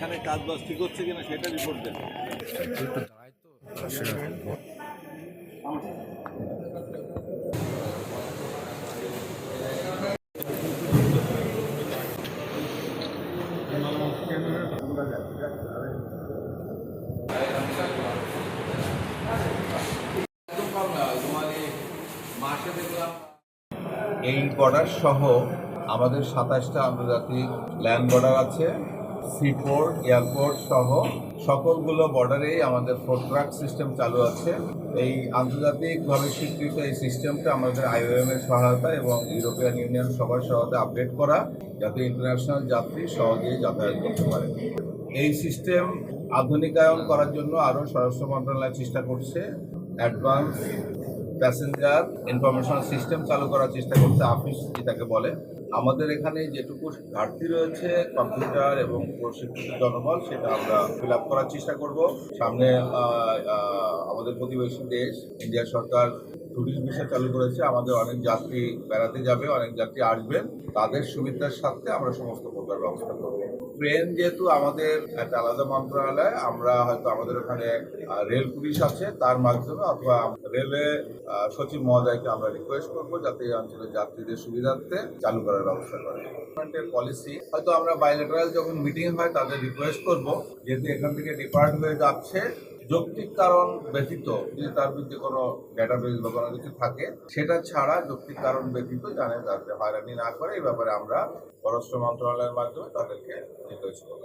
এখানে কাজ বাজ ঠিক হচ্ছে কিনা সেটা রিপোর্ট দেন। এই বর্ডার সহ আমাদের 27টা আন্তর্জাতিক ল্যান্ড বর্ডার আছে, সিপোর্ট, এয়ারপোর্ট সহ সকলগুলো বর্ডারেই আমাদের ফোর ট্রাক সিস্টেম চালু আছে। এই আন্তর্জাতিকভাবে স্বীকৃত এই সিস্টেমটা আমাদের IOM এর সহায়তা এবং ইউরোপিয়ান ইউনিয়ন সবার সহায়তা আপডেট করা, যাতে ইন্টারন্যাশনাল যাত্রী সহজেই যাতায়াত করতে পারে। এই সিস্টেম আধুনিকায়ন করার জন্য আরও স্বরাষ্ট্র মন্ত্রণালয় চেষ্টা করছে। অ্যাডভান্স প্যাসেঞ্জার ইনফরমেশন সিস্টেম চালু করার চেষ্টা করছে, আফিস যেটাকে বলে। আমাদের এখানে যেটুকু ঘাটতি রয়েছে কম্পিউটার এবং প্রশিক্ষিত জনবল, সেটা আমরা ফিল আপ করার চেষ্টা করব। সামনে আমাদের প্রতিবেশী দেশ ইন্ডিয়া সরকার ট্যুরিস্ট ভিসা চালু করেছে। আমাদের অনেক যাত্রী বেড়াতে যাবে, অনেক যাত্রী আসবেন, তাদের সুবিধার সাথে আমরা সমস্ত প্রকার ব্যবস্থা করব। ট্রেন যেহেতু আমাদের একটা আলাদা মন্ত্রণালয়, আমরা হয়তো আমাদের ওখানে রেল পুলিশ আছে, তার মাধ্যমে অথবা রেলওয়ে সচিব মহোদয়কে আমরা রিকোয়েস্ট করবো যাতে এই অঞ্চলের যাত্রীদের সুবিধার্থে চালু করার ব্যবস্থা করে। গভর্নমেন্টের পলিসি হয়তো আমরা বাইলেটারাল যখন মিটিং হয় তাদের রিকোয়েস্ট করব, যেহেতু এখান থেকে ডিপার্ট হয়ে যাচ্ছে, যৌক্তিক কারণ ব্যতীত যদি তার বিরুদ্ধে কোনো ডেটাবেস বা কোনো কিছু থাকে, সেটা ছাড়া যৌক্তিক কারণ ব্যতীত জানেন যাতে হয়রানি না করে, এই ব্যাপারে আমরা পররাষ্ট্র মন্ত্রণালয়ের মাধ্যমে তাদেরকে রিকোয়েস্ট করব।